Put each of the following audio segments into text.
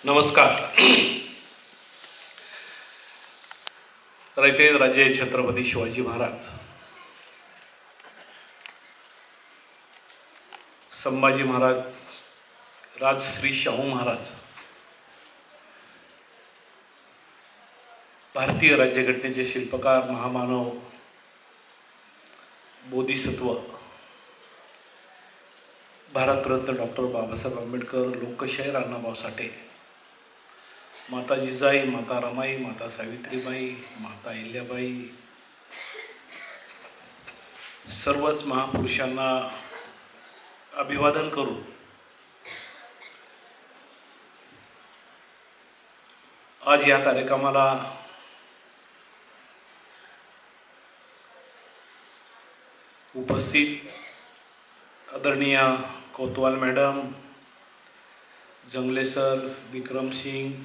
नमस्कार. रयते राजे छत्रपती शिवाजी महाराज, संभाजी महाराज, राजश्री शाहू महाराज, भारतीय राज्यघटनेचे शिल्पकार, महामानव, बोधिसत्व, भारतरत्न डॉक्टर बाबासाहेब आंबेडकर, लोकशाहीर अण्णाभाऊ साठे, माता जिजाई, माता रमाई, माता सावित्रीबाई, माता अहिल्याबाई, सर्वच महापुरुषांना अभिवादन करू आज या कार्यक्रमाला उपस्थित आदरणीय कोतवाल मॅडम, जंगले सर, विक्रम सिंग,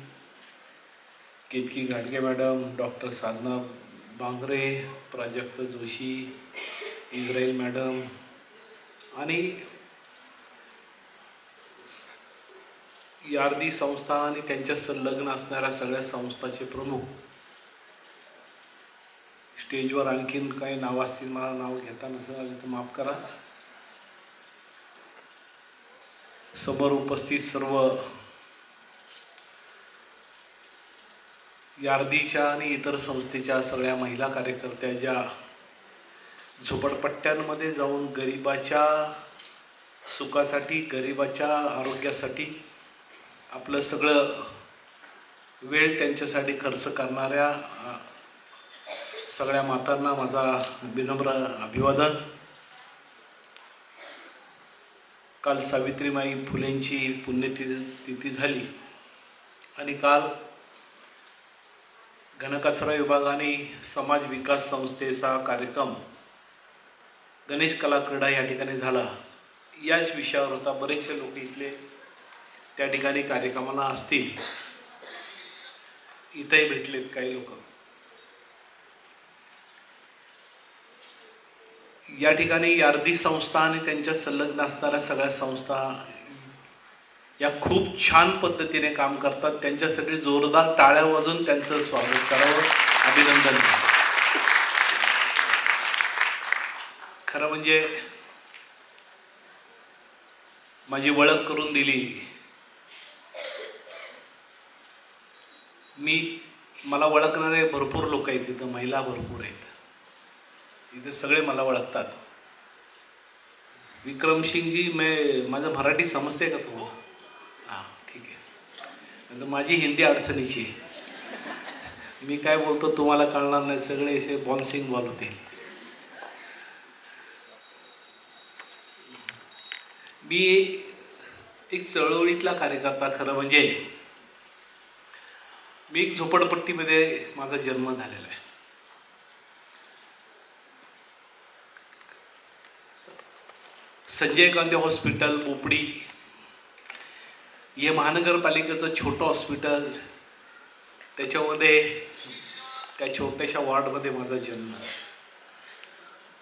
केतकी घाटगे मॅडम, डॉक्टर साधना बांगरे, प्राजक्त जोशी, इस्राईल मॅडम आणि यार्दी संस्था आणि त्यांच्या संलग्न असणाऱ्या सगळ्या संस्थाचे प्रमुख, स्टेजवर आणखीन काही नाव असतील, मला नाव घेता नसेल आले तर माफ करा. समोर उपस्थित सर्व यार्दीच्या आणि इतर संस्थेच्या सगळ्या महिला कार्यकर्त्या ज्या झोपडपट्ट्यांमध्ये जाऊन गरिबाच्या सुखासाठी, गरिबाच्या आरोग्यासाठी आपलं सगळं वेळ त्यांच्यासाठी खर्च करणाऱ्या सगळ्या मातांना माझा विनम्र अभिवादन. काल सावित्रीबाई फुलेंची पुण्यतिथी झाली आणि काल घनकचरा विभाग आणि समाज विकास संस्थेचा कार्यक्रम गणेश कला क्रीडा या ठिकाणी झाला. याच विषयावर होता. बरेचसे लोक इथले त्या ठिकाणी कार्यक्रमाला असतील, इथंही भेटलेत काही लोक. या ठिकाणी यार्दी संस्था आणि त्यांच्या संलग्न असणाऱ्या सगळ्या संस्था या खूप छान पद्धतीने काम करतात. त्यांच्यासाठी जोरदार टाळ्या वाजून त्यांचं स्वागत करावं, अभिनंदन करावं. खरं म्हणजे माझी ओळख करून दिली. मला ओळखणारे भरपूर लोक आहेत इथं, महिला भरपूर आहेत इथे, सगळे मला ओळखतात. विक्रम सिंगजी, माझं मराठी समजते का तुम्हाला? हां, ठीक आहे. नंतर माझी हिंदी अडचणीची आहे, मी काय बोलतो तुम्हाला कळणार नाही, सगळे असे बॉन्सिंग बॉल होतील. मी एक चळवळीतला कार्यकर्ता. खरं म्हणजे मी एक झोपडपट्टीमध्ये माझा जन्म झालेला आहे. संजय गांधी हॉस्पिटल बोपडी हे महानगरपालिकेचं छोटं हॉस्पिटल, त्याच्यामध्ये त्या छोट्याशा वॉर्डमध्ये माझा जन्म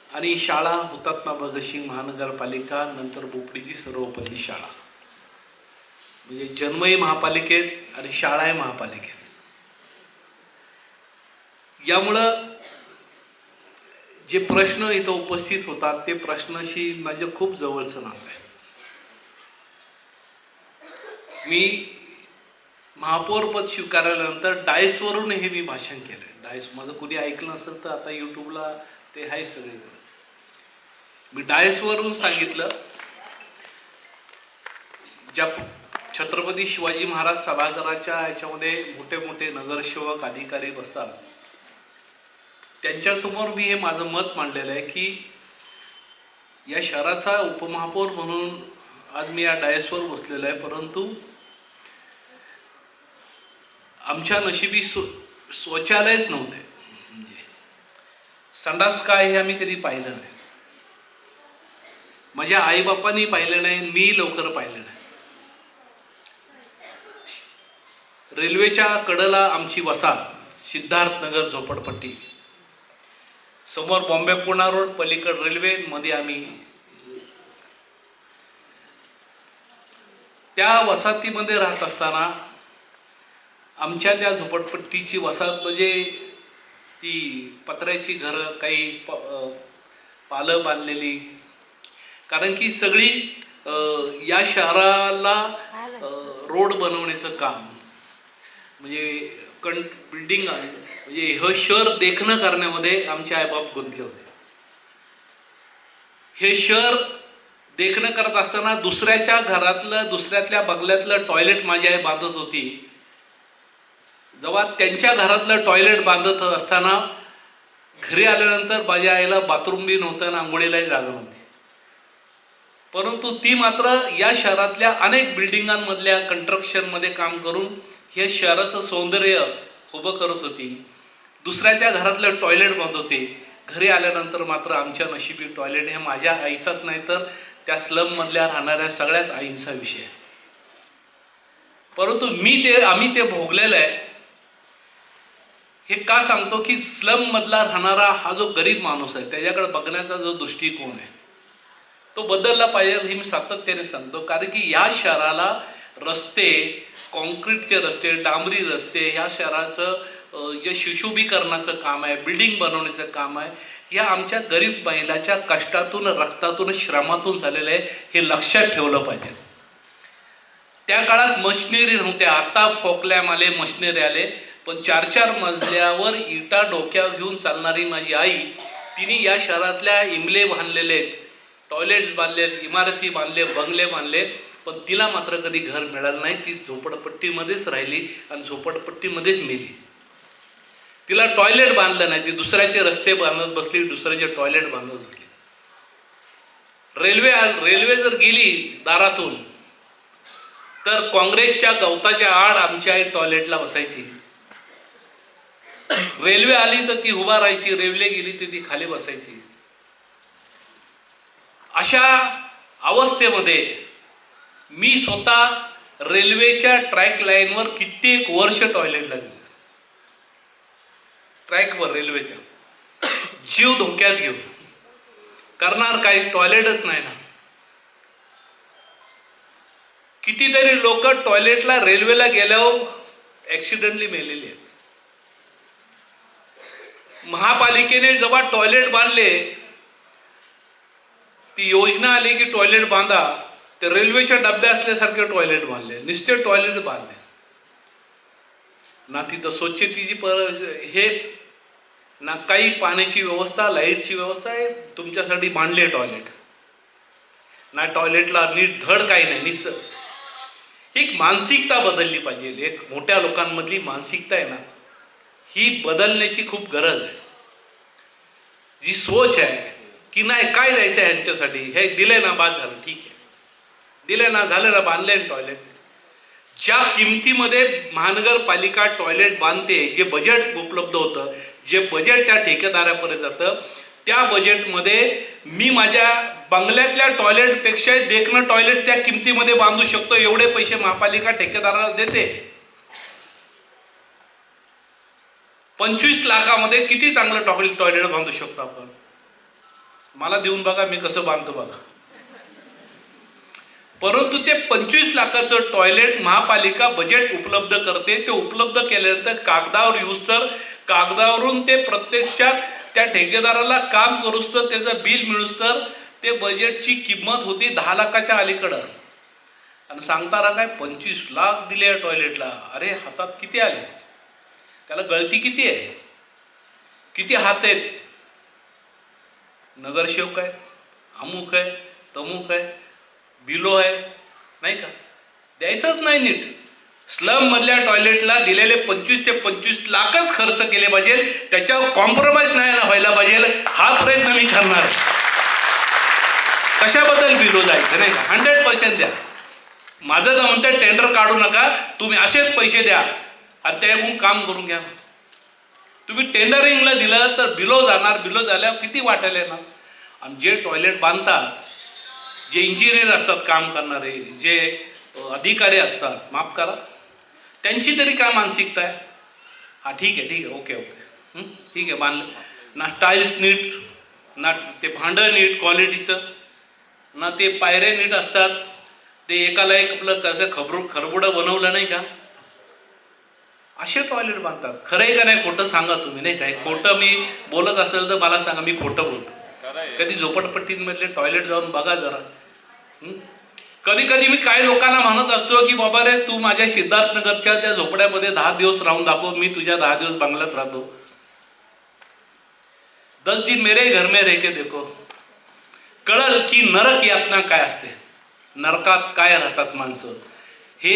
आणि शाळा हुतात्मा भगतसिंग महानगरपालिका, नंतर बोपडीची सर्वपल्ली शाळा. म्हणजे जन्मही महापालिकेत आणि शाळाही महापालिकेत. यामुळं जे प्रश्न इथं उपस्थित होतात ते प्रश्नाशी माझं खूप जवळचं नातं आहे. मी महापौरपद स्वीकारल्यानंतर डायसवरून हे मी भाषण केलं. डायस माझं कुणी ऐकलं नसेल तर आता यूट्यूबला ते आहे सगळीकडे. मी डायसवरून सांगितलं, ज्या छत्रपती शिवाजी महाराज सभागृहाच्या याच्यामध्ये मोठे मोठे नगरसेवक अधिकारी बसतात, त्यांच्यासमोर मी हे माझं मत मांडलेलं आहे की या शहराचा उपमहापौर म्हणून आज मी या डायसवर बसलेलो आहे, परंतु आमच्या नशिबी शौचालयच नव्हते. म्हणजे संडास काय हे आम्ही कधी पाहिलं नाही. माझ्या आईबापांनी पाहिलं नाही, मी लवकर पाहिलं नाही. रेल्वेच्या कडेला आमची वसाहत, सिद्धार्थनगर झोपडपट्टी, समोर बॉम्बे पुणा रोड, पलीकड रेल्वे, मध्ये आम्ही. त्या वसाहतीमध्ये राहत असताना आमच्या त्या झोपडपट्टीची वसाहत म्हणजे ती पत्र्याची घरं, काही पालं बांधलेली, कारण की सगळी या शहराला रोड बनवण्याचं काम म्हणजे बिल्डिंग म्हणजे हे शहर देखणं करण्यामध्ये आमचे आईबाप गुंतले होते. हे शहर देखणं करत असताना दुसऱ्याच्या घरातलं, दुसऱ्यातल्या बंगल्यातलं टॉयलेट माझी आई बांधत होती. जेव्हा त्यांच्या घरातलं टॉयलेट बांधत असताना घरी आल्यानंतर माझ्या आईला बाथरूम बी नव्हतं आणि आंघोळीलाही जागा नव्हती. परंतु ती मात्र या शहरातल्या अनेक बिल्डिंगांमधल्या कन्स्ट्रक्शनमध्ये काम करून हे शहराचं सौंदर्य उभं करत होती. दुसऱ्याच्या घरातलं टॉयलेट बांधत होते. घरी आल्यानंतर मात्र आमच्या नशिबी टॉयलेट हे माझ्या आईचाच नाही तर त्या स्लममधल्या राहणाऱ्या सगळ्याच आईंचा विषय आहे. परंतु आम्ही ते भोगलेलं आहे. हे का सांगतो की स्लम मधला राहणारा हा जो गरीब माणूस आहे त्याच्याकडे बघण्याचा जो दृष्टिकोन आहे तो बदलला पाहिजे हे मी सातत्याने सांगतो. कारण की या शहराला रस्ते, कॉन्क्रीटचे रस्ते, डांबरी रस्ते, ह्या शहराचं जे सुशोभीकरणाचं काम आहे, बिल्डिंग बनवण्याचं काम आहे, या आमच्या गरीब महिलाच्या कष्टातून, रक्तातून, श्रमातून झालेलं आहे हे लक्षात ठेवलं पाहिजे. त्या काळात मशिनरी नव्हत्या, आता फोकलॅम आले, मशिनरी आले, पण 4-4 मजल्यावर इटा डोक्यावर घेऊन चालणारी माझी आई, तिने या शहरातल्या इमले बांधलेले, टॉयलेट्स बांधले, इमारती बांधले, बंगले बांधले, पण तिला मात्र कधी घर मिळालं नाही. ती झोपडपट्टीमध्येच राहिली आणि झोपडपट्टीमध्येच मेली. तिला टॉयलेट बांधलं नाही, ती दुसऱ्याचे रस्ते बांधत बसली, दुसऱ्याचे टॉयलेट बांधत बसली. रेल्वे जर गेली दारातून तर काँग्रेसच्या गवताच्या आड आमची आई टॉयलेटला बसायची. रेल्वे आली तर ती उभा राहायची, रेल्वे गेली तर ती खाली बसायची. अशा अवस्थेमध्ये मी स्वतः रेल्वेच्या ट्रॅक लाईनवर कित्येक वर्ष टॉयलेटला गेलो. ट्रॅकवर रेल्वेच्या जीव धोक्यात घेऊन. करणार काय, टॉयलेटच नाही ना. कितीतरी लोक टॉयलेटला रेल्वेला गेल्यावर ऍक्सिडेंटली मेलेली आहेत. महापालिकेने जेव्हा टॉयलेट बांधले, ती योजना आली की टॉयलेट बांधा, ते रेल्वेच्या डब्या असल्यासारखे टॉयलेट बांधले, नुसते टॉयलेट बांधले ना. तिथं स्वच्छतेची हे ना, काही पाण्याची व्यवस्था, लाईटची व्यवस्था आहे, तुमच्यासाठी बांधले टॉयलेट ना. टॉयलेटला नीट धड काही नाही. नुसतं एक मानसिकता बदलली पाहिजे. एक मोठ्या लोकांमधली मानसिकता आहे ना, ही बदलण्याची खूप गरज आहे. जी सोच आहे की नाही काय द्यायचं आहे ह्यांच्यासाठी, हे दिले ना बाद झालं, ठीक आहे, दिले ना, झालं ना, बांधले टॉयलेट. ज्या किमतीमध्ये महानगरपालिका टॉयलेट बांधते, जे बजेट उपलब्ध होतं, जे बजेट त्या ठेकेदारापर्यंत जातं, त्या बजेटमध्ये मी माझ्या बंगल्यातल्या टॉयलेटपेक्षा देखणं टॉयलेट त्या किमतीमध्ये बांधू शकतो. एवढे पैसे महापालिका ठेकेदाराला देते. 25 लाखामध्ये किती चांगलं टॉयलेट बांधू शकतो आपण. मला देऊन बघा, मी कसं बांधतो बघा. परंतु ते 25 लाखाचं टॉयलेट महापालिका बजेट उपलब्ध करते. ते उपलब्ध केल्यानंतर कागदावर येऊस तर, कागदावरून ते प्रत्यक्षात त्या ठेकेदाराला काम करूस तर, त्याचं बिल मिळूस तर ते बजेटची किंमत होती 10 लाखाच्या अलीकडं. आणि सांगताना काय 25 लाख दिले या टॉयलेटला. अरे हातात किती आले, त्याला गळती किती आहे, किती हात आहेत, नगरसेवक आहे, अमुक आहे, तमुक आहे, बिलो आहे, नाही का, द्यायचंच नाही नीट. स्लम मधल्या टॉयलेटला दिलेले 25 ते 25 लाखच खर्च केले पाहिजे, त्याच्यावर कॉम्प्रोमाइज नाही व्हायला पाहिजे. हा प्रयत्न मी करणार आहे. कशाबद्दल बिलो जायचं नाही का, 100% द्या. माझं तर म्हणतं टेंडर काढू नका, तुम्ही असेच पैसे द्या आणि त्याकडून काम करून घ्या. तुम्ही टेंडरिंगला दिलं तर बिलो जाणार, बिलो झाल्यावर किती वाटायला येणार. आणि जे टॉयलेट बांधतात, जे इंजिनियर असतात काम करणारे, जे अधिकारी असतात, माफ करा, त्यांची तरी काय मानसिकता आहे. हा ठीक आहे, ओके, ठीक आहे, बांधलं ना, टाईल्स नीट ना, ते भांडं नीट क्वालिटीचं ना, ते पायऱ्या नीट असतात, ते एकाला एक आपलं कर्ज खरबुडं बनवलं नाही का. असे टॉयलेट बांधतात. खरं आहे का नाही खोटं सांगा तुम्ही, नाही काय? खोटं मी बोलत असेल तर मला सांगा, मी खोटं बोलतो. कधी झोपडपट्टीमधले टॉयलेट जाऊन बघा जरा. कधी कधी मी काही लोकांना म्हणत असतो की बाबा रे, तू माझ्या सिद्धार्थनगरच्या त्या झोपड्यामध्ये 10 दिवस राहून दाखव, मी तुझ्या 10 दिवस बंगल्यात राहतो. 10 दिन मेरे घर में रह के देखो, कळल की नरक यातना काय असते, नरकात काय राहतात माणसं. हे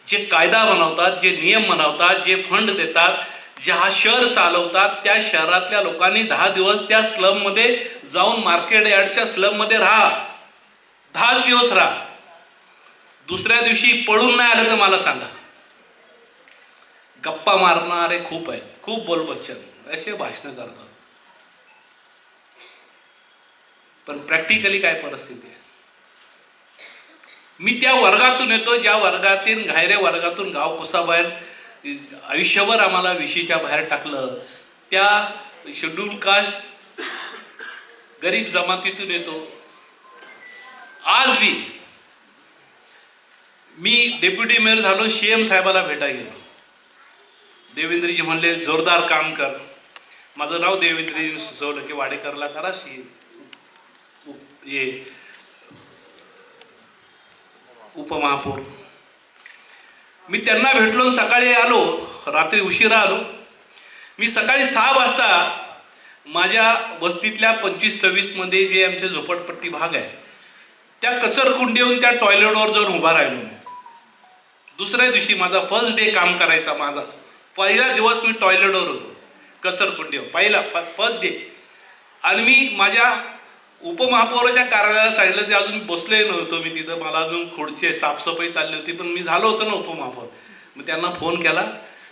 जे कायदा बनवतात, जे नियम बनवतात, जे फंड देतात, जे हा शहर चालवतात, त्या शहरातल्या लोकांनी 10 दिवस त्या स्लममध्ये जाऊन मार्केट यार्डच्या स्लममध्ये राहा. 10 दिवस राहा. दुसऱ्या दिवशी पळून नाही आलं तर मला सांगा. गप्पा मारणारे खूप आहेत, खूप बोलबच्चन असे भाषणं करतात. पण प्रॅक्टिकली काय परिस्थिती आहे? मी त्या वर्गातून येतो ज्या वर्गातील घायरे वर्गातून गाव कुसाबाहेर आयुष्यभर आम्हाला विशीच्या बाहेर टाकलं. त्या शेड्यूल कास्ट गरीब जमातीतून येतो. आज मी डेप्युटी मेयर झालो, CM साहेबाला भेटायला गेलो. देवेंद्रजी म्हणले जोरदार काम कर. माझं नाव देवेंद्रजी सुचवलं की वाडेकरला करा ये उपमहापौर. मी त्यांना भेटलो, सकाळी आलो, रात्री उशिरा आलो. मी सकाळी 6 वाजता माझ्या वस्तीतल्या 25-26 मध्ये जे आमचे झोपडपट्टी भाग आहे त्या कचरकुंडी येऊन त्या टॉयलेटवर जाऊन उभा राहिलो. दुसऱ्या दिवशी माझा फर्स्ट डे काम करायचा, माझा पहिला दिवस मी टॉयलेटवर होतो कचरकुंडीवर, पहिला फर्स्ट डे. आणि मी माझ्या उपमहापौराच्या कार्यालयाला सांगितलं, ते अजून बसले नव्हतो मी तिथं, मला अजून खुर्ची साफसफाई चालली होती, पण मी झालो होतो ना उपमहापौर. मग त्यांना फोन केला,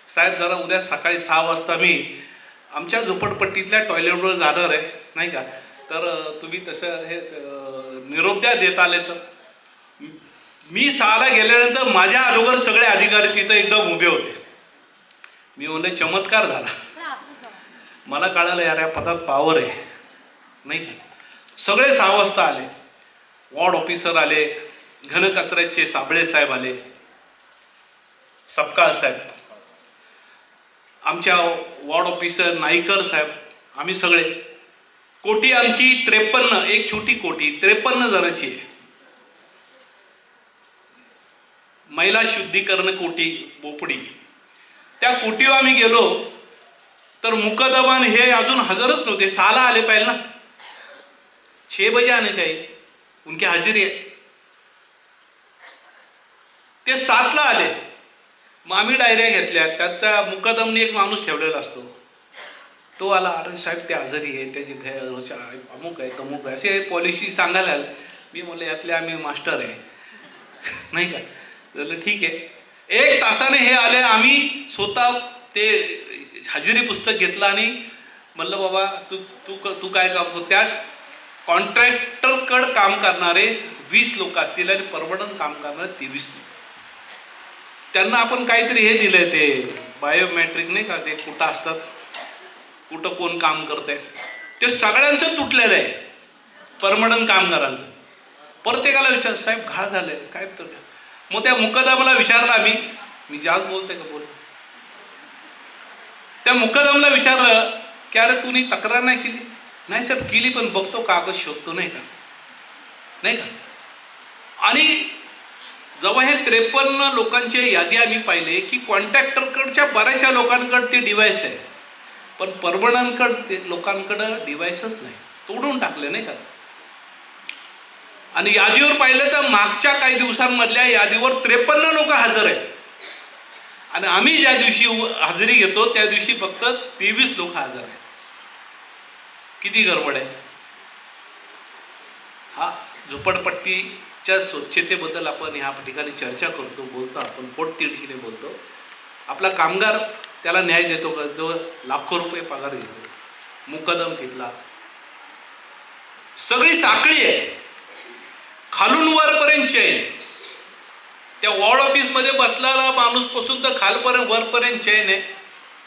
साहेब जरा उद्या सकाळी 6 वाजता मी आमच्या झोपडपट्टीतल्या टॉयलेटवर जाणार आहे, नाही का, तर तुम्ही तसं हे निरोप द्या देता आले तर. मी 6ला गेल्यानंतर माझ्या अगोदर सगळे अधिकारी तिथं एकदम उभे होते. मी म्हणले चमत्कार झाला. मला कळालं यार या पदात पावर आहे, नाही का. सगळे 6 वाजता आले. वॉर्ड ऑफिसर आले, घनकचऱ्याचे साबळे साहेब आले, सपकाळ साहेब, आमच्या वॉर्ड ऑफिसर नाईकर साहेब, आम्ही सगळे. कोटी आमची 53, एक छोटी कोटी 53 जणांची आहे. महिला शुद्धीकरण कोटी बोपडी. त्या कोटीवर आम्ही गेलो तर मुकदमान हे अजून हजरच नव्हते. 6ला आले पाहिजे ना, 6 बजे आने चाहिए, उनकी हाजिरी आहे. ते 7ला आले. मग आम्ही डायऱ्या घेतल्या, त्यात त्या मुकदमने एक माणूस ठेवलेला असतो, तो आला, अरे साहेब ते हजेरी आहे, त्याची अमुक आहे तमुक आहे असे पॉलिसी सांगायला. मी म्हणलं यातले आम्ही मास्टर आहे, नाही का. बोललं ठीक आहे. 1 तासाने हे आले. आम्ही स्वतः ते हजेरी पुस्तक घेतलं आणि म्हणलं बाबा तू काय काम करतो. त्या कॉन्ट्रॅक्टरकडं काम करणारे 20 लोक असतील आणि परवडन काम करणारे 23 लोक. त्यांना आपण काहीतरी हे दिलंय, ते बायोमेट्रिक नाही का, ते कुठं असतात, कुठं कोण काम करतंय, ते सगळ्यांचं तुटलेलं आहे, परमनंट कामगारांचं. प्रत्येकाला विचार, साहेब घाळ झालंय काय. तर मग त्या मुकदमाला विचारलं, मी जास्त बोलते का, बोल. त्या मुकदमाला विचारलं की अरे तुम्ही तक्रार नाही केली. नाही साहेब केली, पण बघतो कागद शोधतो, नाही का, नाही का. आणि जेव्हा हे 53 लोकांची यादी आम्ही पाहिले की कॉन्ट्रॅक्टरकडच्या बऱ्याचशा लोकांकडे ते डिव्हाइस आहे, पण परमनंटकडे लोकांकडं डिव्हाइसच नाही, तोडून टाकले, नाही का. आणि यादीवर पाहिलं तर मागच्या काही दिवसांमधल्या यादीवर 53 लोक हजर आहेत आणि आम्ही ज्या दिवशी हजेरी घेतो त्या दिवशी फक्त 23 लोक हजर आहेत. किती गडबड आहे. हा झोपडपट्टीच्या स्वच्छतेबद्दल आपण ह्या ठिकाणी चर्चा करतो, बोलतो, आपण पोटतिडकीने बोलतो. आपला कामगार त्याला न्याय देतो का, जो लाखो रुपये पगार घेतो, मुकदम घेतला, सगळी साखळी आहे, खालून वरपर्यंत चैन. त्या वॉर्ड ऑफिसमध्ये बसलेला माणूस पासून तर खालपर्यंत वरपर्यंत चैन आहे.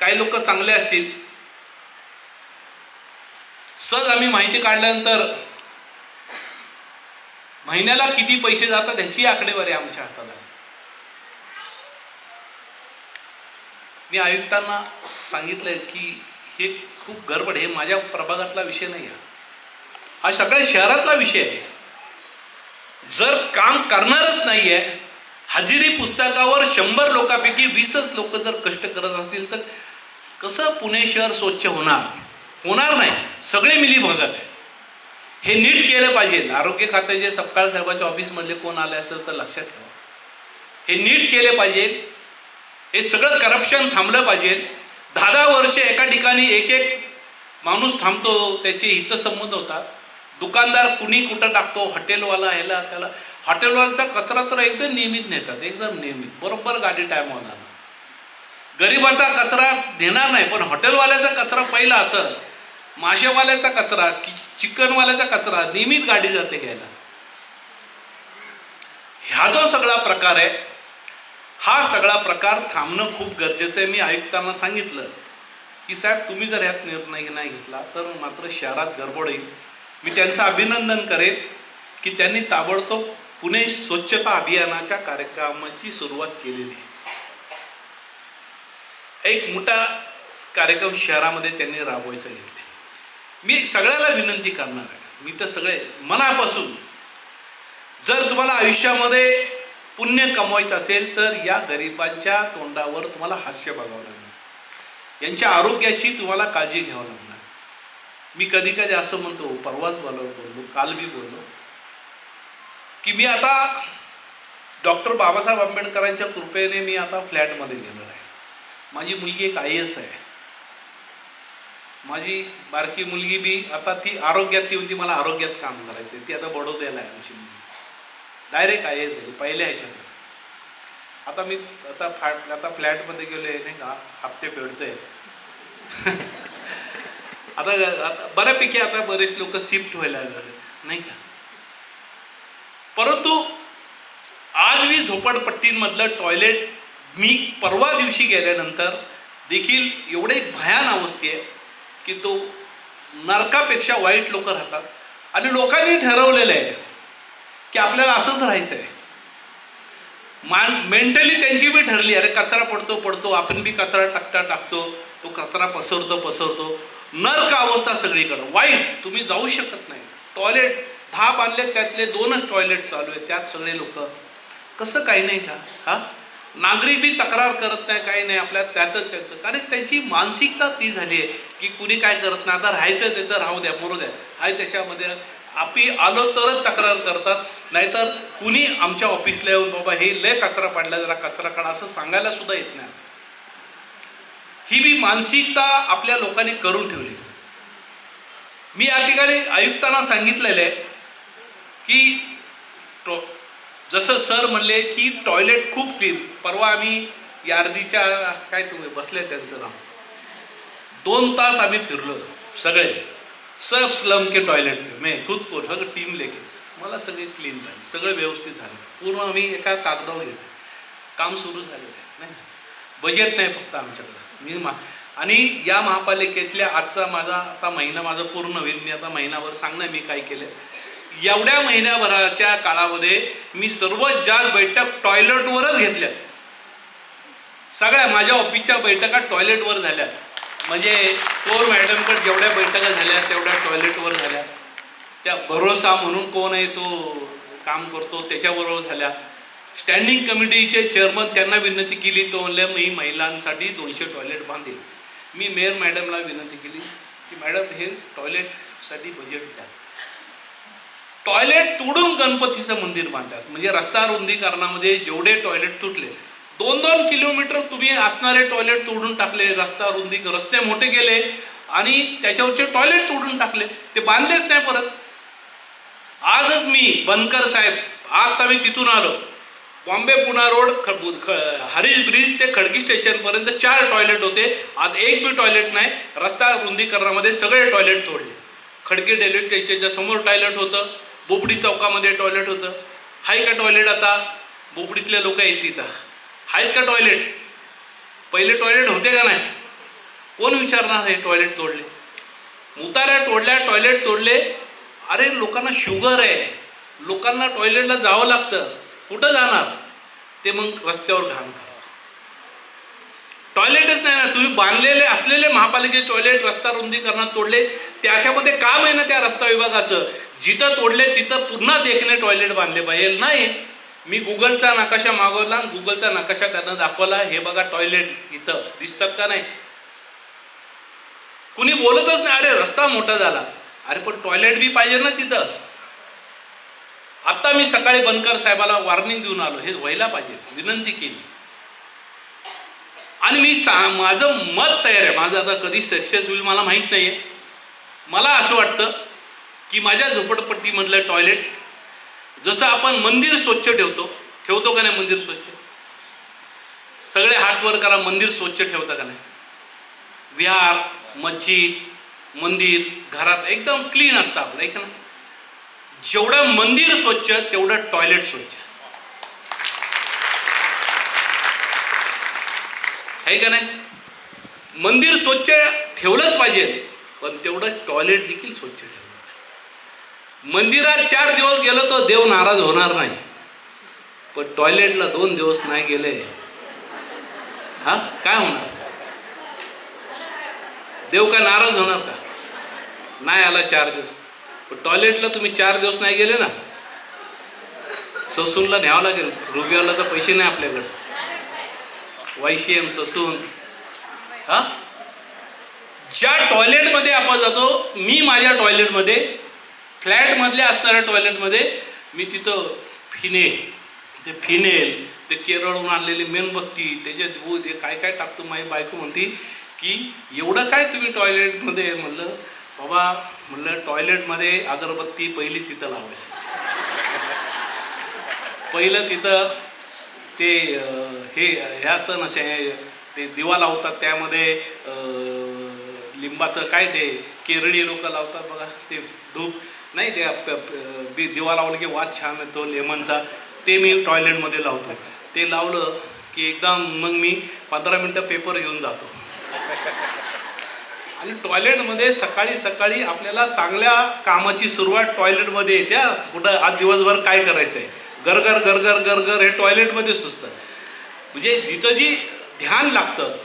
काही लोक चांगले असतील. सहज आम्ही माहिती काढल्यानंतर महिन्याला किती पैसे जातात ह्याची आकडेवारी आमच्या हातात आहे. मी आयुक्तांना सांगितलं की हे खूप गडबड, हे माझ्या प्रभागातला विषय नाही आहे, हा सगळ्या शहरातला विषय आहे. जर काम करणारच नाही आहे, हजेरी पुस्तकावर 100 लोकांपैकी 20च लोक जर कष्ट करत असतील तर कसं पुणे शहर स्वच्छ होणार नाही. सगळे मिलीभगत आहे. हे नीट केलं पाहिजे. आरोग्य खात्याचे सपकाळ साहेबाच्या ऑफिसमधले कोण आले असेल तर लक्षात ठेवा, हे नीट केले पाहिजे. हे सगळं करप्शन थांबलं पाहिजे. 10-10 वर्ष एका ठिकाणी एक माणूस थांबतो, त्याचे हितसंबंध होतात. दुकानदार कुणी कुठं टाकतो, हॉटेलवाला ह्याला त्याला. हॉटेलवाल्याचा कचरा तर एकदम नियमित नेतात, एकदम नियमित, बरोबर गाडी टायमावर. गरिबाचा कचरा नेणार नाही, पण हॉटेलवाल्याचा कचरा पहिला असं, मासेवाल्याचा कचरा, चिकनवाल्याचा कचरा नियमित गाडी जाते घ्यायला. हा जो सगळा प्रकार आहे, हा सगळा प्रकार थांबणं खूप गरजेचं आहे. मी आयुक्तांना सांगितलं की साहेब तुम्ही जर ह्यात निर्णय नाही घेतला तर मात्र शहरात गडबड होईल. मी त्यांचं अभिनंदन करेन की त्यांनी ताबडतोब पुणे स्वच्छता अभियानाच्या कार्यक्रमाची सुरुवात केलेली आहे. एक मोठा कार्यक्रम शहरामध्ये त्यांनी राबवायचा घेतला. मी सगळ्याला विनंती करणार आहे, मी तर सगळे मनापासून, जर तुम्हाला आयुष्यामध्ये पुण्य कमवायचं असेल तर या गरिबांच्या तोंडावर तुम्हाला हास्य बघावं लागणार, यांच्या आरोग्याची तुम्हाला काळजी घ्यावं लागणार. मी कधी कधी असं म्हणतो, परवाच बोललो, काल बी बोललो की मी आता डॉक्टर बाबासाहेब आंबेडकरांच्या कृपेने मी आता फ्लॅटमध्ये गेलो आहे. माझी मुलगी एक IAS आहे. माझी बारकी मुलगी बी आता ती आरोग्यात, ती म्हणते मला आरोग्यात काम करायचं आहे. ती आता बडोद्याला आहे. आमची मुलगी डायरेक्ट IAS आहे, पहिल्या ह्याच्यातच. आता फ्लॅटमध्ये गेलो आहे, नाही का, हप्ते फेडतोय. आता बऱ्यापैकी आता बरेच लोक शिफ्ट व्हायला लागलेत, नाही का. परंतु आज मी झोपडपट्टींमधलं टॉयलेट मी परवा दिवशी गेल्यानंतर देखील एवढे भयान अवस्था आहे की तो नरकापेक्षा वाईट लोक राहतात. आणि लोकांनी ठरवलेलं आहे की आपल्याला असंच राहायचं आहे. मेंटली त्यांची बी ठरली, अरे कचरा पडतो, आपण बी कचरा टाकतो, तो कचरा पसरतो. नरक अवस्था सगळीकडं, वाईट. तुम्ही जाऊ शकत नाही. टॉयलेट 10 बांधले, त्यातले 2च टॉयलेट चालू आहे, त्यात सगळे लोक. कसं काही नाही का? हा, नागरिक बी तक्रार करत नाही, काही नाही, आपल्या त्यातच त्याचं. कारण त्यांची मानसिकता ती झाली आहे की कुणी काय करत नाही, आता राहायचं ते तर राहू द्या, मरू द्या, आहे त्याच्यामध्ये. आपी आलो तरच तक्रार करतात, नाहीतर कुणी आमच्या ऑफिसला येऊन बाबा हे लय कचरा पडला, जरा कचरा काढा असं सांगायला सुद्धा येत नाही. ही बी मानसिकता आपल्या लोकांनी करून ठेवली. मी या ठिकाणी आयुक्तांना सांगितलेलं आहे की जसं सर म्हणले की टॉयलेट खूप क्लीन. परवा आम्ही यार्दीच्या काय तुम्ही बसले त्यांचं नाव, 2 तास आम्ही फिरलो सगळे, सब स्लम के टॉयलेट मैं खुद को सगळं टीम लेके, मला सगळे क्लीन राहील, सगळं व्यवस्थित झालं. पूर्ण आम्ही एका कागदावर घेतो, काम सुरू झालेलं आहे. नाही, बजेट नाही फक्त आमच्याकडं. आणि या महापालिकेतल्या आजचा माझा महिना पूर्ण होईल. मी आता महिनाभर सांगणार मी काय केलं. एवढ्या महिन्याभराच्या काळामध्ये मी सर्वात जास्त बैठक टॉयलेटवरच घेतल्यात. सगळ्या माझ्या ऑफिसच्या बैठका टॉयलेटवर झाल्या. म्हणजे कोर मॅडमकडे जेवढ्या बैठका झाल्या तेवढ्या टॉयलेटवर झाल्या. त्या भरोसा म्हणून कोण आहे तो काम करतो त्याच्याबरोबर झाल्या. स्टँडिंग कमिटीचे चेअरमन, त्यांना विनंती केली, तो म्हणले मी महिलांसाठी 200 टॉयलेट बांधेल. मी मेयर मॅडमला विनंती केली की मॅडम हे टॉयलेटसाठी बजेट द्या. टॉयलेट तोडून गणपतीचं मंदिर बांधतात. म्हणजे रस्ता रुंदीकरणामध्ये जेवढे टॉयलेट तुटले, 2-2 किलोमीटर तुम्ही असणारे टॉयलेट तोडून टाकले. रस्ते मोठे केले आणि त्याच्यावरचे टॉयलेट तोडून टाकले, ते बांधलेच नाही परत. आजच मी बनकर साहेब, आता मी तिथून आलो, बॉम्बे पुणा रोड, हरीश ब्रिज ते खडकी स्टेशनपर्यंत 4 टॉयलेट होते. आज एक बी टॉयलेट नाही. रस्ता रुंदीकरणामध्ये सगळे टॉयलेट तोडले. खडकी रेल्वे स्टेशनच्या समोर टॉयलेट होतं, बोबडी चौकामध्ये टॉयलेट होतं. हाय का टॉयलेट? आता बोबडीतले लोक आहेत तिथं, आहेत का टॉयलेट? पहिले टॉयलेट होते का नाही? कोण विचारणार हे टॉयलेट तोडले? मुताऱ्या तोडल्या, टॉयलेट तोडले. अरे लोकांना शुगर आहे, लोकांना टॉयलेटला जावं लागतं, कुठं जाणार ते? मग रस्त्यावर घाण करतात. टॉयलेटच नाही ना. तुम्ही बांधलेले असलेले महापालिकेचे टॉयलेट रस्ता रुंदीकरणात तोडले, त्याच्यामध्ये काम आहे ना त्या रस्ता विभागाचं. जिथं तोडले तिथं पुन्हा देखणे टॉयलेट बांधले पाहिजे. नाही, मी गुगलचा नकाशा मागवला, गुगलचा नकाशा त्यांना दाखवला, हे बघा टॉयलेट इथं दिसतात का नाही. कुणी बोलतच नाही, अरे रस्ता मोठा झाला, अरे पण टॉयलेट बी पाहिजे ना तिथं. आता मी सकाळी बनकर साहेबाला वॉर्निंग देऊन आलो, हे व्हायला पाहिजे, विनंती केली. आणि मी माझं मत तयार आहे, माझं आता कधी सक्सेस होईल मला माहीत नाही आहे. मला असं वाटतं की माझ्या झोपडपट्टीमधलं टॉयलेट जसं आपण मंदिर स्वच्छ ठेवतो का नाही, मंदिर स्वच्छ, सगळे हात वर करा, मंदिर स्वच्छ ठेवता का नाही. विहार, मस्जिद, मंदिर, घरात एकदम क्लीन असतं आपलं, आहे का नाही. जेवढं मंदिर स्वच्छ तेवढं टॉयलेट स्वच्छ, आहे का नाही. मंदिर स्वच्छ ठेवलंच पाहिजे, पण तेवढं टॉयलेट देखील स्वच्छ ठेवलं पाहिजे. मंदिरात 4 दिवस गेलं तर देव नाराज होणार नाही, पण टॉयलेटला 2 दिवस नाही गेले, हा काय होणार. देव काय नाराज होणार का. नाही आला 4 दिवस, पण टॉयलेटला तुम्ही 4 दिवस नाही गेले ना, ससूनला न्यावं लागेल. रुपयाला तर पैसे नाही आपल्याकडे. YCM ससून, हा ज्या टॉयलेटमध्ये आपण जातो, मी माझ्या टॉयलेटमध्ये, फ्लॅटमधल्या असणाऱ्या टॉयलेटमध्ये मी तिथं फिनेल, ते केरळहून आणलेली मेणबत्ती, त्याच्यात दूध, हे काय काय टाकतो. माझी बायको म्हणती की एवढं काय तुम्ही टॉयलेटमध्ये. म्हणलं बाबा, म्हणलं टॉयलेटमध्ये अगरबत्ती पहिली तिथं लावायची, पहिलं तिथं ते हे असं नसे ते दिवा लावतात, त्यामध्ये लिंबाचं काय ते केरळी लोक लावतात बघा, ते धूप नाही, ते दिवा लावलं की वास छान येतो लेमनचा, ते मी टॉयलेटमध्ये लावतो. ते लावलं की एकदम मग मी 15 मिनटं पेपर घेऊन जातो. आणि टॉयलेटमध्ये सकाळी सकाळी आपल्याला चांगल्या कामाची सुरुवात टॉयलेटमध्ये येते. कुठं आज दिवसभर काय करायचं आहे, गरगर गरगर गरगर हे टॉयलेटमध्ये सुचतं. म्हणजे जिथं जी ध्यान लागतं,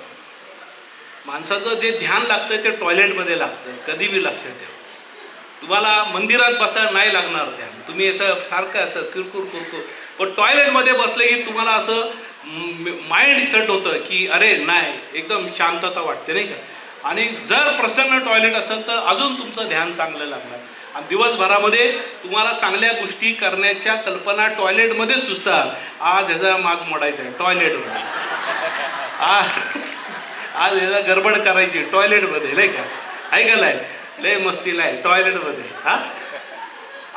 माणसाचं जे ध्यान लागतं ते टॉयलेटमध्ये लागतं. कधी बी लक्षात ठेवा. तुम्हाला मंदिरात बसायला नाही लागणार ध्यान, तुम्ही असं सारखं असं किरकुर कुरकुर, पण टॉयलेटमध्ये बसलं की तुम्हाला असं माइंड सेट होतं की अरे नाही, एकदम शांतता वाटते, नाही का. आणि जर प्रसन्न टॉयलेट असेल तर अजून तुमचं ध्यान चांगलं लागणार. आणि दिवसभरामध्ये तुम्हाला चांगल्या गोष्टी करण्याच्या कल्पना टॉयलेटमध्ये सुचतात. आज ह्याचा माज मोडायचा आहे टॉयलेटमध्ये, आज ह्याचा गडबड करायची टॉयलेटमध्ये, नाही का, ऐकायला लय मस्तीला आहे टॉयलेटमध्ये. हा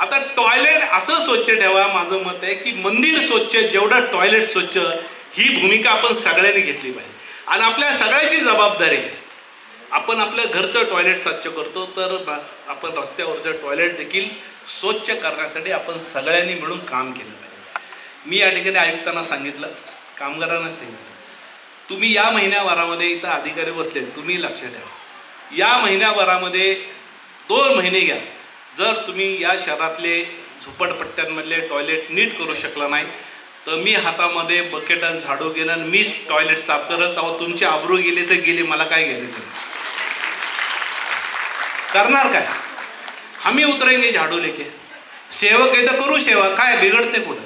आता टॉयलेट असं स्वच्छ ठेवा. माझं मत आहे की मंदिर स्वच्छ जेवढं टॉयलेट स्वच्छ, ही भूमिका आपण सगळ्यांनी घेतली पाहिजे. आणि आपल्या सगळ्याची जबाबदारी आहे. आपण आपल्या घरचं टॉयलेट स्वच्छ करतो, तर आपण रस्त्यावरचं टॉयलेट देखील स्वच्छ करण्यासाठी आपण सगळ्यांनी मिळून काम केलं पाहिजे. मी या ठिकाणी आयुक्तांना सांगितलं, कामगारांना सांगितलं, तुम्ही या महिन्याभरामध्ये इथं अधिकारी बसले, तुम्ही लक्षात ठेवा, या महिन्याभरामध्ये 2 महिने घ्या. जर तुम्ही या शहरातले झोपडपट्ट्यांमधले टॉयलेट नीट करू शकला नाही तर मी हातामध्ये बकेट आणि झाडू घेणं आणि मीच टॉयलेट साफ करत आहोत. तुमचे आबरू गेले तर गेले, मला काय गेले तर करणार काय. आम्ही उतरेंगे झाडू लेके. सेवक आहे तर करू सेवा, काय बिघडते कुठं.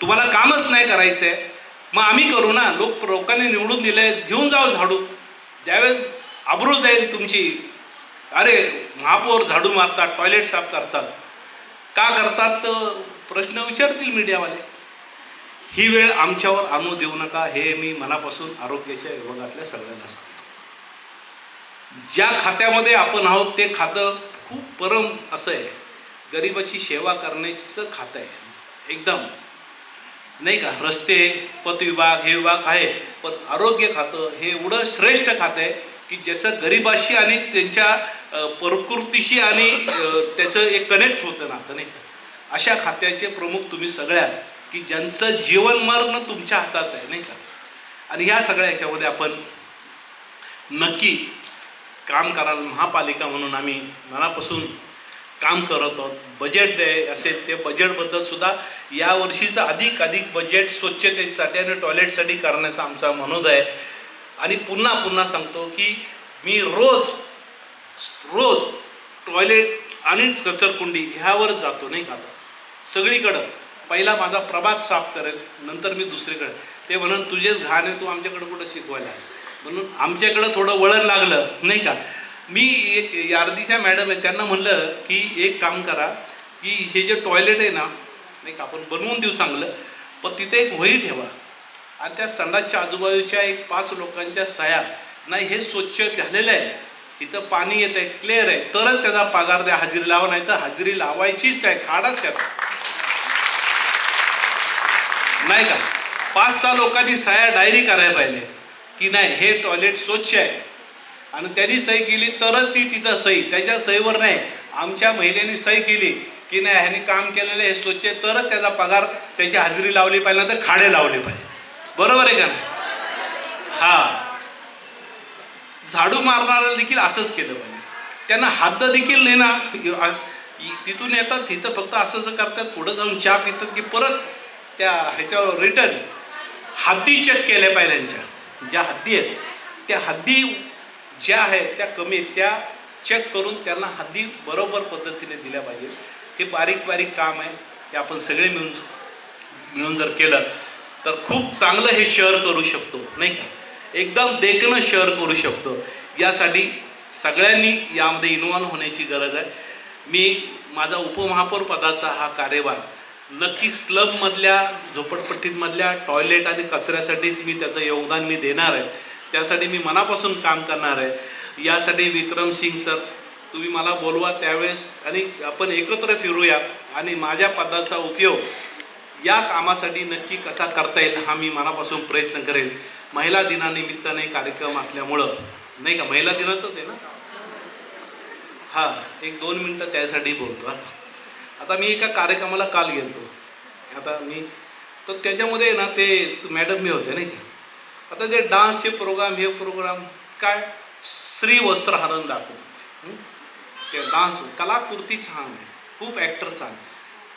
तुम्हाला कामच नाही करायचं आहे, मग आम्ही करू ना. लोकांनी निवडून दिले, घेऊन जाऊ झाडू. ज्यावेळेस आबरू जाईल तुमची, अरे महापौर झाडू मारतात, टॉयलेट साफ करतात, का करतात तर प्रश्न विचारतील मीडियावाले. ही वेळ आमच्यावर आणू देऊ नका, हे मी मनापासून आरोग्याच्या विभागातल्या सगळ्यांना सांगतो. ज्या खात्यामध्ये आपण आहोत ते खातं खूप परम असं आहे, गरिबाची सेवा करण्याचं खातं आहे एकदम, नाही का. रस्ते, पत विभाग, हे विभाग आहे, पण आरोग्य खातं हे एवढं श्रेष्ठ खातं आहे की ज्याचं गरिबाशी आणि त्यांच्या प्रकृतीशी आणि त्याचं एक कनेक्ट होतं नातं, नाही का. अशा खात्याचे प्रमुख तुम्ही सगळे आहात की ज्यांचं जीवन मरण तुमच्या हातात आहे, नाही का. आणि ह्या सगळ्या ह्याच्यामध्ये आपण नक्की काम करायला महापालिका म्हणून आम्ही मनापासून काम करत आहोत. बजेट द्याय असेल ते बजेटबद्दल सुद्धा यावर्षीचं अधिक बजेट स्वच्छतेसाठी आणि टॉयलेटसाठी करण्याचा आमचा मनोद आहे. आणि पुन्हा पुन्हा सांगतो की मी रोज रोज टॉयलेट आणि कचरकुंडी ह्यावर जातो नाही का. आता सगळीकडं पहिला माझा प्रभाग साफ करेल, नंतर मी दुसरीकडे. ते म्हणून तुझेच घाण आहे, तू आमच्याकडं कुठं शिकवायला. म्हणून आमच्याकडं थोडं वळण लागलं नाही का. मी एक यार्दीच्या मॅडम आहे त्यांना म्हणलं की एक काम करा की हे जे टॉयलेट आहे ना नाही का आपण बनवून देऊ चांगलं, पण तिथे एक वही ठेवा आणि त्या संडासच्या आजूबाजूच्या एक 5 लोकांच्या सह्या, नाही हे स्वच्छ झालेलं आहे, इथं पाणी येत आहे, क्लिअर आहे, तरच त्याचा पगार द्या, हजेरी लावा, नाही तर हजेरी लावायचीच नाही, खाडाच त्याचा नाही का. 5-6 लोकांनी सह्या डायरी करायला पाहिजे की नाही हे टॉयलेट स्वच्छ आहे, आणि त्यांनी सही केली तरच ती तिथं सही, त्याच्या सहीवर नाही. आमच्या महिलेने सही केली की नाही ह्याने काम केलेलं हे स्वच्छ आहे, तरच त्याचा पगार, त्याची हजेरी लावली पाहिजे, तर खाडे लावले पाहिजे. बरोबर आहे का नाही. हा, झाडू मारणाऱ्याला देखील असंच केलं पाहिजे. त्यांना हद्द देखील नाही ना, तिथून येतात तिथं फक्त असं करतात, पुढं जाऊन चहा पितात की परत त्या ह्याच्यावर रिटर्न. हद्दी चेक केल्या पाहिजे त्यांच्या, ज्या हद्दी आहेत त्या हद्दी ज्या आहेत त्या कमी आहेत त्या चेक करून त्यांना हद्दी बरोबर पद्धतीने दिल्या पाहिजे. हे बारीक बारीक काम आहे, हे आपण सगळे मिळून जर केलं तर खूप चांगलं हे शहर करू शकतो नाही का. एकदम देखणं शहर करू शकतो. यासाठी सगळ्यांनी यामध्ये इन्व्हॉल्व होण्याची गरज आहे. मी माझा उपमहापौर पदाचा हा कार्यभार नक्की स्लममधल्या झोपडपट्टीमधल्या टॉयलेट आणि कचऱ्यासाठीच मी त्याचं योगदान मी देणार आहे. त्यासाठी मी मनापासून काम करणार आहे. यासाठी विक्रम सिंग सर तुम्ही मला बोलवा त्यावेळेस आणि आपण एकत्र फिरूया आणि माझ्या पदाचा उपयोग या कामासाठी नक्की कसा करता येईल हा मी मनापासून प्रयत्न करेल. महिला दिनानिमित्ताने कार्यक्रम असल्यामुळं नाही का, महिला दिनाचंच आहे ना. हां, 1-2 मिनटं त्यासाठी बोलतो. आता मी एका कार्यक्रमाला काल गेलतो. आता मी तर त्याच्यामध्ये ना ते मॅडम मी होते नाही का. आता ते डान्सचे प्रोग्राम हे प्रोग्राम काय स्त्री वस्त्रहरण दाखवत होते. ते डान्स कलाकृती छान आहे, खूप ॲक्टर छान.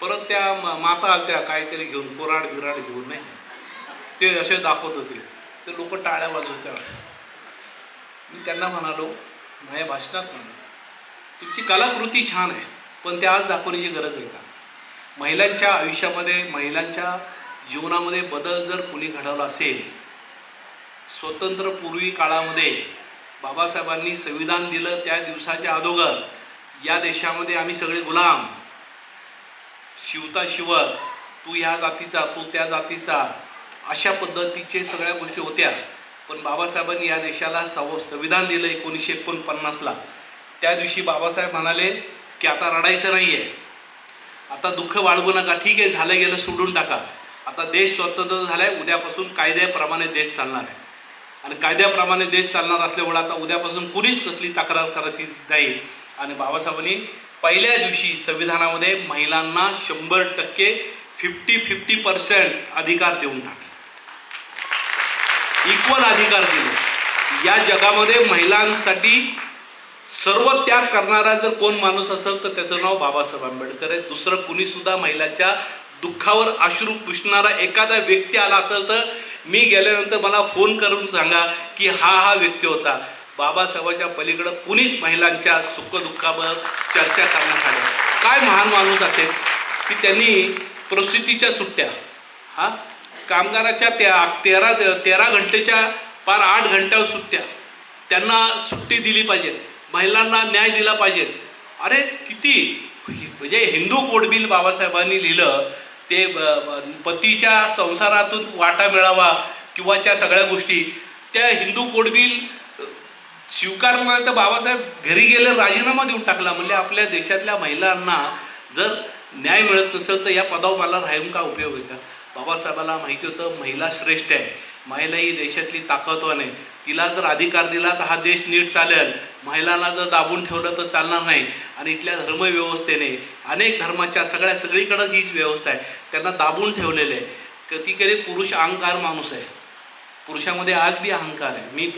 परत त्या माता आल्या काहीतरी घेऊन कोराड बिराड घेऊन नाही ते असे दाखवत होते. ते लोक टाळ्या वाजवत. मी त्यांना म्हणालो माझ्या भाषणात म्हणालो तुमची कलाकृती छान आहे, पण ते आज दाखवण्याची गरज आहे का. महिलांच्या आयुष्यामध्ये महिलांच्या जीवनामध्ये बदल जर कुणी घडवला असेल, स्वतंत्रपूर्वी काळामध्ये बाबासाहेबांनी संविधान दिलं त्या दिवसाच्या अगोदर या देशामध्ये आम्ही सगळे गुलाम, शिवता शिवत, तू ह्या जातीचा तू त्या जातीचा, अशा पद्धतीचे सगळ्या गोष्टी होत्या. पण बाबासाहेबांनी या देशाला संविधान दिलं 1949ला. त्या दिवशी बाबासाहेब म्हणाले की आता रडायचं नाही आहे, आता दुःख बाळगू नका, ठीक आहे झालं गेलं सोडून टाका, आता देश स्वतंत्र झाला आहे, उद्यापासून कायद्याप्रमाणे देश चालणार आहे. आणि कायद्याप्रमाणे देश चालणार असल्यामुळे आता उद्यापासून कुणीच कसली तक्रार करायची नाही. आणि बाबासाहेबांनी पहिल्या दिवशी संविधानामध्ये महिलांना 100% 50-50% अधिकार देऊन टाकले, इक्वल अधिकार दिले. या जगामध्ये महिलांसाठी सर्व त्याग करणारा जर कोण माणूस असेल तर त्याचं नाव बाबासाहेब आंबेडकर आहे. दुसरं कुणीसुद्धा महिलांच्या दुःखावर अश्रू पुसणारा एखादा व्यक्ती आला असेल तर मी गेल्यानंतर मला फोन करून सांगा की हा व्यक्ती होता. बाबासाहेबाच्या पलीकडं कुणीच महिलांच्या सुखदुःखावर चर्चा करण्यात आली. काय महान माणूस असेल की त्यांनी प्रसूतीच्या सुट्ट्या, कामगाराच्या त्या 13 घंटेच्या पार 8 घंट्यावर सुट्ट्या, त्यांना सुट्टी दिली पाहिजे, महिलांना न्याय दिला पाहिजे. अरे किती म्हणजे हिंदू कोड बिल बाबासाहेबांनी लिहिलं, ते पतीच्या संसारातून वाटा मिळावा किंवा त्या सगळ्या गोष्टी, त्या हिंदू कोड बिल स्वीकारला तर बाबासाहेब घरी गेले राजीनामा देऊन टाकला. म्हणजे आपल्या देशातल्या महिलांना जर न्याय मिळत नसेल तर या पदावर मला राहून का उपयोग आहे का. बाबासाहेबाला माहिती होतं महिला श्रेष्ठ आहे, महिला ही देशातली ताकदवान आहे, तिला जर अधिकार दिला तर हा देश नीट चालेल, महिलांना जर दाबून ठेवलं तर चालणार नाही. आणि इथल्या धर्मव्यवस्थेने अनेक धर्माच्या सगळीकडं हीच व्यवस्था आहे, त्यांना दाबून ठेवलेलं आहे. कधी कधी पुरुष अहंकार माणूस आहे, पुरुषामध्ये आज बी अहंकार आहे.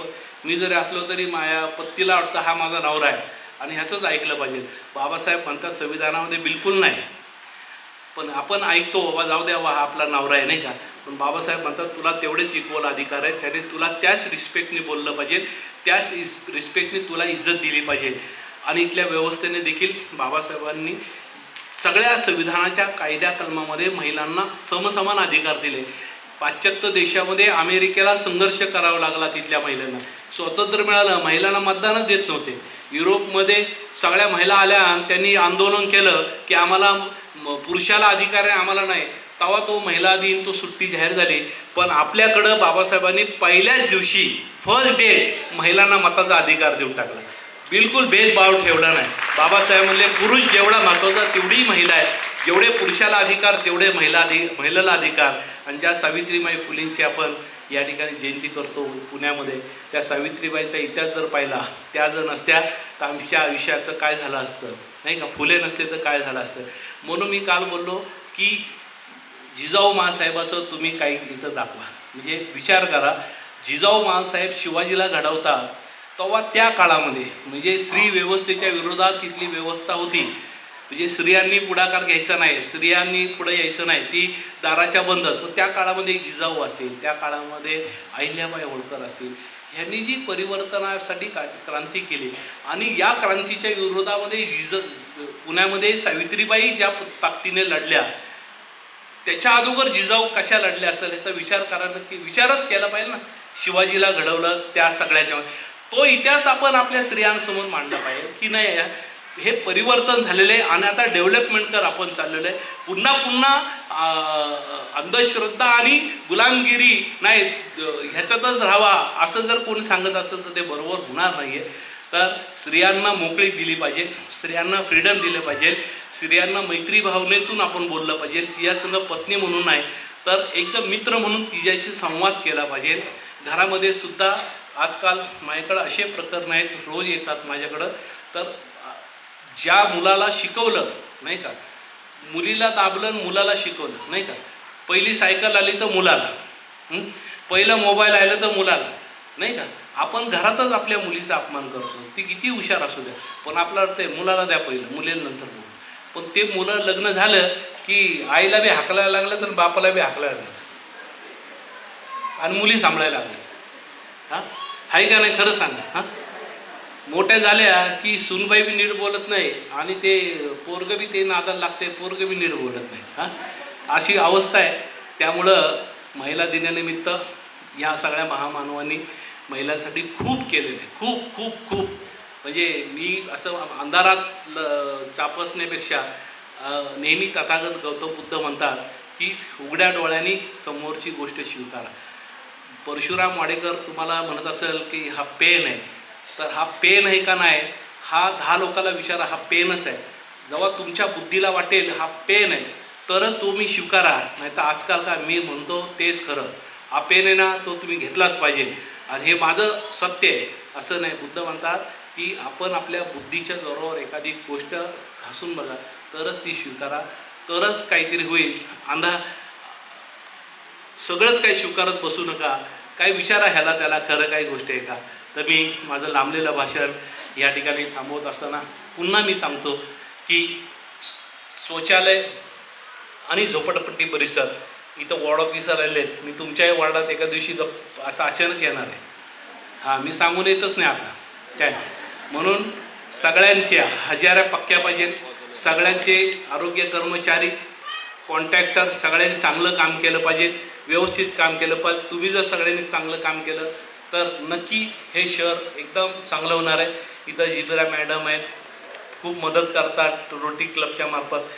मी जरी असलो तरी माझ्या पत्नीला वाटतं हा माझा नवरा आहे आणि ह्याचंच ऐकलं पाहिजे. बाबासाहेब म्हणतात संविधानामध्ये बिलकुल नाही, पण आपण ऐकतो बाबा जाऊ द्या हा आपला नवरा आहे नाही का. पण बाबासाहेब म्हणतात तुला तेवढेच इक्वल अधिकार आहेत, त्याने तुला त्याच रिस्पेक्टने बोललं पाहिजे, त्याच रिस्पेक्टने तुला इज्जत दिली पाहिजे. आणि इथल्या व्यवस्थेने देखील बाबासाहेबांनी सगळ्या संविधानाच्या कायद्या कलमामध्ये महिलांना समसमान अधिकार दिले. पाश्चात्य देशामध्ये अमेरिकेला संघर्ष करावा लागला तिथल्या महिलांना. स्वातंत्र्य मिळालं, महिलांना मतदानच देत नव्हते. युरोपमध्ये सगळ्या महिला आल्या आणि त्यांनी आंदोलन केलं की आम्हाला पुरुषाला अधिकार आहे, आम्हाला नाही. तेव्हा तो महिला दिन, तो सुट्टी जाहीर झाली. पण आपल्याकडं बाबासाहेबांनी पहिल्याच दिवशी फर्स्ट डे महिलांना मताचा अधिकार देऊन टाकला. बिलकुल भेदभाव ठेवला नाही. बाबासाहेब म्हणले पुरुष जेवढा महत्त्वाचा तेवढी महिला आहे, जेवढे पुरुषाला अधिकार तेवढे महिलेला अधिकार. आणि ज्या सावित्रीबाई फुलेंची आपण या ठिकाणी जयंती करतो पुण्यामध्ये, त्या सावित्रीबाईचा इतिहास जर पाहिला, त्या जर नसत्या तर आमच्या आयुष्याचं काय झालं असतं, नाही का. फुले नसते तर काय झालं असतं. म्हणून मी काल बोललो की जिजाऊ माँसाहेबाचं तुम्ही काही इथं दाखवा. म्हणजे विचार करा, जिजाऊ माँसाहेब शिवाजीला घडवता तेव्हा त्या काळामध्ये म्हणजे स्त्री व्यवस्थेच्या विरोधात तिथली व्यवस्था होती. म्हणजे स्त्रियांनी पुढाकार घ्यायचा नाही, स्त्रियांनी पुढे यायचं नाही, ती दाराच्या बंदच. त्या काळामध्ये जिजाऊ असेल, त्या काळामध्ये अहिल्याबाई होळकर असेल, ह्यांनी जी परिवर्तनासाठी क्रांती केली. आणि या क्रांतीच्या विरोधामध्ये पुण्यामध्ये सावित्रीबाई ज्या ताकदीने लढल्या, त्याच्या अगोदर जिजाऊ कशा लढल्या असेल याचा विचार करा, नक्की विचारच केला पाहिजे ना. शिवाजीला घडवलं त्या सगळ्याच्या, तो इतिहास आपण आपल्या स्त्रियांसमोर मांडला पाहिजे की नाही. हे परिवर्तन झालेलं आहे आणि आता डेव्हलपमेंट कर आपण चाललेलं आहे. पुन्हा पुन्हा अंधश्रद्धा आणि गुलामगिरी नाही ह्याच्यातच राहावा असं जर कोणी सांगत असेल तर ते बरोबर होणार नाही आहे. तर स्त्रियांना मोकळीक दिली पाहिजे, स्त्रियांना फ्रीडम दिलं पाहिजे, स्त्रियांना मैत्री भावनेतून आपण बोललं पाहिजे. तिच्यासंग पत्नी म्हणून नाही तर एकदम मित्र म्हणून तिच्याशी संवाद केला पाहिजे. घरामध्ये सुद्धा आजकाल माझ्याकडं असे प्रकरण आहेत, रोज येतात माझ्याकडं. तर ज्या मुलाला शिकवलं नाही का, मुलीला दाबलं मुलाला शिकवलं नाही का. पहिली सायकल आली तर मुलाला, पहिलं मोबाईल आलं तर मुलाला नाही का. आपण घरातच आपल्या मुलीचा अपमान करतो, ती किती हुशार असू द्या, पण आपला अर्थ आहे मुलाला द्या पहिलं, मुलीला नंतर बघू. पण ते मुलं लग्न झालं की आईला बी हाकलायला लागलं तर बापाला बी हाकलायला लागलं आणि मुली सांभाळायला लागल्यात. हां आहे का नाही, खरं सांगा. हां मोठ्या झाल्या की सुनबाई बी नीट बोलत नाही आणि ते पोरगं बी ते नादाला लागते, पोरगं बी नीट बोलत नाही. हां अशी अवस्था आहे. त्यामुळं महिला दिनानिमित्त ह्या सगळ्या महामानवांनी महिलांसाठी खूप केलेलं आहे, खूप खूप खूप. म्हणजे मी असं अंधारात चापसण्यापेक्षा नेहमी तथागत गौतम बुद्ध म्हणतात की उघड्या डोळ्यांनी समोरची गोष्ट स्वीकारा. परशुराम वाडेकर तुम्हाला म्हणत असेल की हा पेन आहे, तर हा पेन आहे का नाही हा 10 लोकांना विचारा. हा पेनच आहे. जेव्हा तुमच्या बुद्धीला वाटेल हा पेन आहे तरच तुम्ही स्वीकारा, नाही तर आजकाल का मी म्हणतो तेच खरं. हा पेन आहे ना तो तुम्ही घेतलाच पाहिजे आणि हे माझं सत्य आहे असं नाही. बुद्ध म्हणतात की आपण आपल्या बुद्धीच्या जोरावर एखादी गोष्ट घासून बघा, तरच ती स्वीकारा, तरच काहीतरी होईल. सगळंच काही स्वीकारत बसू नका. काय विचारा ह्याला त्याला खरं काही गोष्ट आहे का. तर मी माझं लांबलेलं भाषण या ठिकाणी थांबवत असताना पुन्हा मी सांगतो की शौचालय आणि झोपडपट्टी परिसर इथं वॉर्ड ऑफिसर आले आहेत. मी तुमच्याही वॉर्डात एका दिवशी असं अचानक येणार आहे. हां मी सांगून येतच नाही आता काय. म्हणून सगळ्यांच्या हजाऱ्या पक्क्या पाहिजेत, सगळ्यांचे आरोग्य कर्मचारी कॉन्ट्रॅक्टर सगळ्यांनी चांगलं काम केलं पाहिजे, व्यवस्थित काम केलं पाहिजे. तुम्ही जर सगळ्यांनी चांगलं काम केलं तर नक्की हे शहर एकदम चांगलं होणार आहे. इथं जिबिरा मॅडम आहेत, खूप मदत करतात रोटरी क्लबच्या मार्फत.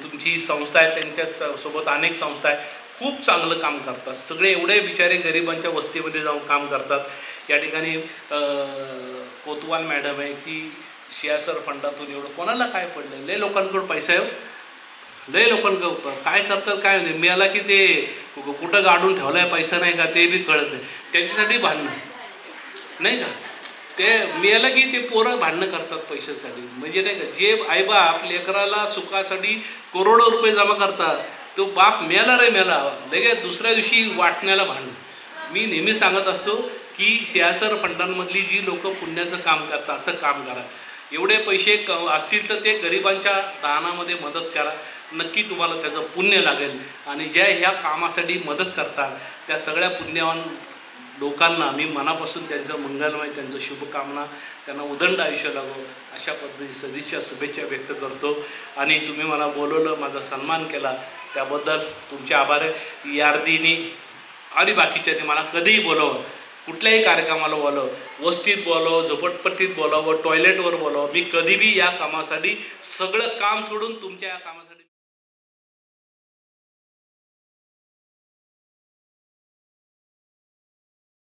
तुमची संस्था आहे त्यांच्या सोबत अनेक संस्था आहे, खूप चांगलं काम करतात. सगळे एवढे बिचारे गरिबांच्या वस्तीमध्ये जाऊन काम करतात. या ठिकाणी कोतवाल मॅडम आहे की सियासर फंडातून एवढं कोणाला काय पडलं, लय लोकांकडून पैसा आहे, लय लोकांकडं काय करतात काय नाही. मिळाला की ते कुठं गाडून ठेवला आहे पैसा नाही का ते बी कळत नाही, त्याच्यासाठी भांडणं नाही का. ते मिळालं की ते पोरं भांडणं करतात पैशासाठी. म्हणजे नाही का जे आईबाप लेकराला सुखासाठी करोडो रुपये जमा करतात, तो बाप मेला रे मेला लगेच दुसऱ्या दिवशी वाटण्याला भांडणं. मी नेहमी सांगत असतो की सियासर फंडांमधली जी लोक पुण्याचं काम करतात असं काम करा. एवढे पैसे असतील तर ते गरिबांच्या दानामध्ये मदत करा. नक्की तुम्हाला त्याचं पुण्य लागेल. आणि ज्या ह्या कामासाठी मदत करतात त्या सगळ्या पुण्यवान लोकांना मी मनापासून त्यांचं मंगलमय, त्यांचं शुभकामना, त्यांना उदंड आयुष्य लागो अशा पद्धती सदिच्छा शुभेच्छा व्यक्त करतो. आणि तुम्ही मला बोलवलं, माझा सन्मान केला, त्याबद्दल तुमचे आभार आहे. यार्दीनी आणि बाकीच्यांनी मला कधीही बोलावं, कुठल्याही कार्यक्रमाला बोलावं, वस्तीत बोलावं, झोपडपट्टीत बोलावं, टॉयलेटवर बोलावं, मी कधी बी या कामासाठी सगळं काम सोडून तुमच्या या कामासाठी